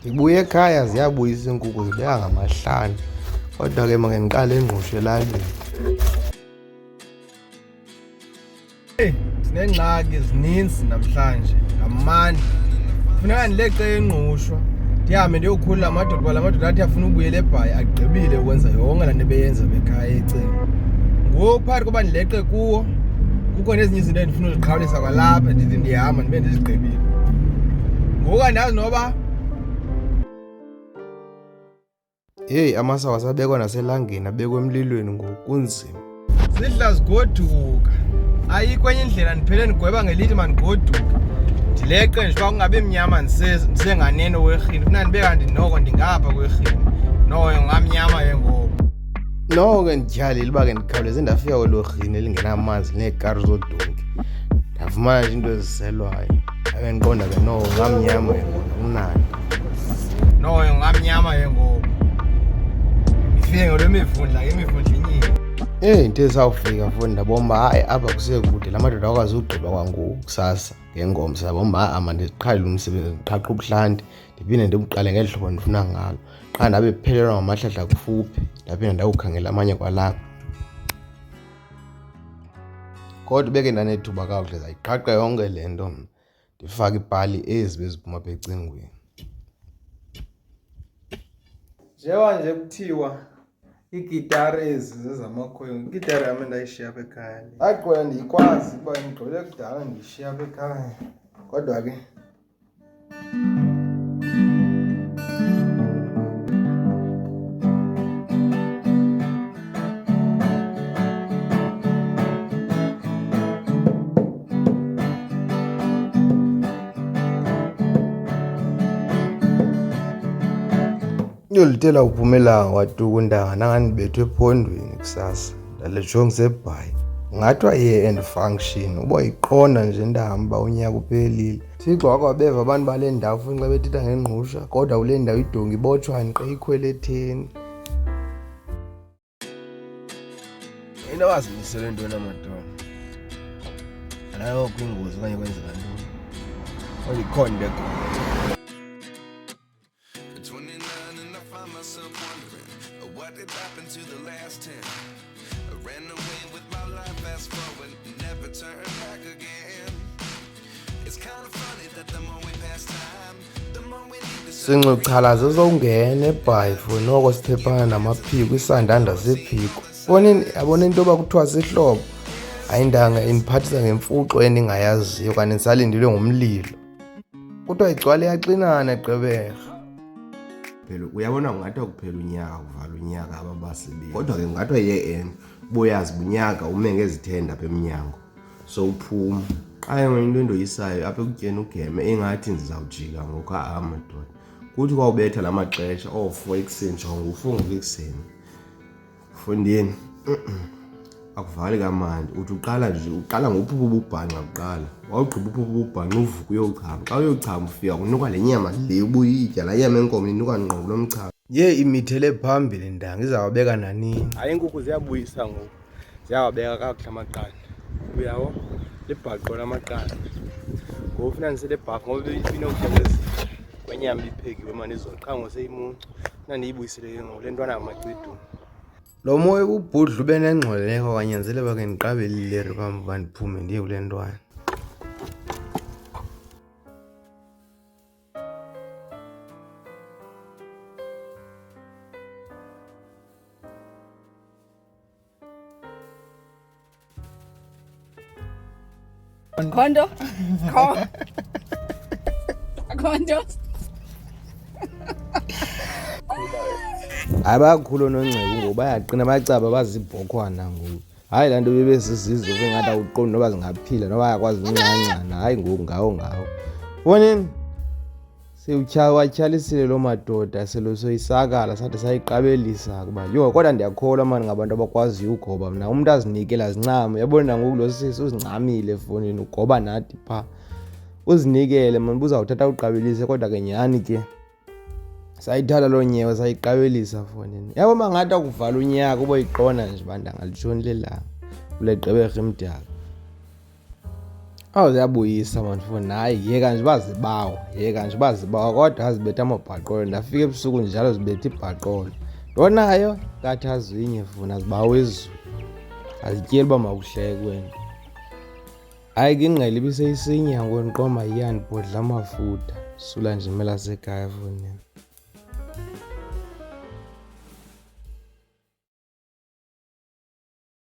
Ndibuye ekhaya ziyabuyisa iinkukhu zibeka ngamahlanu. Kodwa ke make ngiqale engqushe elalini. Sinengxaki ezininzi namhlanje ngamandla. Kufuneka ndileqe ingqushwa ndihambe ndiyokhulula amadoda kuba la madoda athi afuna ubuyela eBhayi agqibile ukwenza yonke laa nto beyenza bekhaya ecinga. Ngoku phakathi koba ndileqe kuwo kukho nezinye izinto endifuna uziqhawulisa kwalapha ndithi ndihamba ndibe ndizigqibile. Ngoku andazi noba amasawa asabekwa naselangeni abekwa emlilweni ngoku kunzima. Zidla zigoduka. Ayikho enye indlela ndiphele ndigweba ngelithi mandigoduke. Ndileqe nje uba kungabi mnyama ndisenganeno werhini. Funa ndibe kanti noko ndingapha kwerhini. Noko ngamnyama ke ngoku. Noko ke ndityhalile uba ke ndikhawuleze ndafika kwelo rhini elingenamanzi neekari zoodonki. Ndafumana nje into eziselwayo. Ake ndiqonda ke noko ngamnyama ke ngoku kumnandi. Noko ngamnyama ke ngoku. Ndifike ngolwemivundla ke imivundla inyingi. Into ezawufika mfowethu ndabona hayi apha kusekude la madoda akwazi ugqiba kwangoku kusasa ngengomso yabona mandiqhalile umsebenzi ndiqhaqha ubuhlanti ndiphinde ndibuqale ngeli hlobo ndifuna ngalo qha ndabe kuphelelwa ngamahlahla kufuphi ndaphinde ndawukhangela amanye kwalapha kodwa beke ndanethuba kakuhle zayiqhaqha yonke le nto ndifake ipali ezi beziphuma apha ecingweni. Njengoba nje kuthiwa iigitari ezi zezamakhwenkwe, igitari yam endayishiya apha ekhaya ndaqola ndiyikwazi uba ndigqibele kudala ndiyishiya apha ekhaya kodwa ke uyolitela uphumela watuku ntanga nangandibethwe ephondweni kusasa ndalejonga eBhayi ngathiwa ye-end function uba yiqonda nje ndahamba unyaka uphelile. Thixo wakwabeva abantu bale ndawo funxa bethetha ngengqusha kodwa kule ndawo idonga ibotshwa nqe ikhweletheni. Into wazimisele ntoni amadolo anayokho ingozi okanye kwenzeka ntoni olikhonde what did happen to the last 10? I ran away with my life, fast forward, never turn back again. It's kind of funny that the more we pass time, the more we need to sinxuqhalaze uzongena eBhayi for noko sithephana namaphiko isandanda sephiko. Yabona into yoba kuthiwa sihlobo ayindanga indiphathisa ngemfuxo endingayaziyo kanti ndisalindilwe ngumlilo. Kuthiwa igcwale yaxinana eGqeberha. Phela uyabona ngathi akuphela unyaka uvala unyaka ababasebenzi kodwa ke ngathi ye-end boyazi unyaka ume ngezithenda apha eminyango so uphuma xa into endoyisayo apha ekutyeni ugeme engathi ndizawujika ngoku amadoda kuthi kwawubetha la maxesha 4 ekuseni jonga ufunga ekuseni fundeni akuvali kamandi uthi uqala ngophupha ububhanqa kuqala wawugqiba uphupha ububhanqa uvuka uyochama xa uyochama ufika kunuka le nyama le ubuyitya la nyama enkomo inuka ngqo kulo mchamo imithele phambili ndanga izawabeka nanini. Hayi inkukhu ziyabuyisa ngoku ziyawabeka kakuhle amaqanda uyawo libhaqo lamaqanda ngoku funa ndisele ebhafu ngoba inokutya kwezitsha kwenyama iphekiwe mani izolo qha ngoseyimuncu funa ndiyibuyisele ke ngoku le ntwana yamacwiduma. Lo moya ubhudla ube nengxoleko kwanyanzeleka ke ndiqabelile phambi uba ndiphume ndiye kule ntwana. Kondo. Kondo. Hayi bayakhulu nongcebo ngoku bayaqina bacaba bazibhokhwana ngoku. Hayi laa nto bebezizizwe bengathi awuqondi noba zingaphila noba yakwazi uncancana hayi ngoku ngawo. Bonini watyhalisile loo madoda selosoyisakala sathi sayiqabelisa kuba yho kodwa ndiyakholwa mani ngabantu abakwaziyo ugoba mna umntu azinikela azincame yabona ngoku lo sisi uzincamile efowunini ugoba nathi phaa uzinikele mani buzawuthatha uqabelise kodwa ke nyhani ke sayithatha loo nyewe sayiqabelisa fonini yabo mangathi akuvala unyaka uboyiqonda nje bandanga litshoni lelanga kule Gqeberha imdaka. Awu ziyabuyisa mani mfowethu, hayi yeka nje bazibawa kodwa azibethe amabhaqolo. Ndafika ebusuku njalo zibethe ibhaqolo. Yonayo kathi azinye funa zibawa izulu. Azityeli uba makuhlekwe. Hayi ke ingqele ibiseyisinya ngoniqoma iyandibhodla amafutha. Sula nje imela sekhaya fowuni.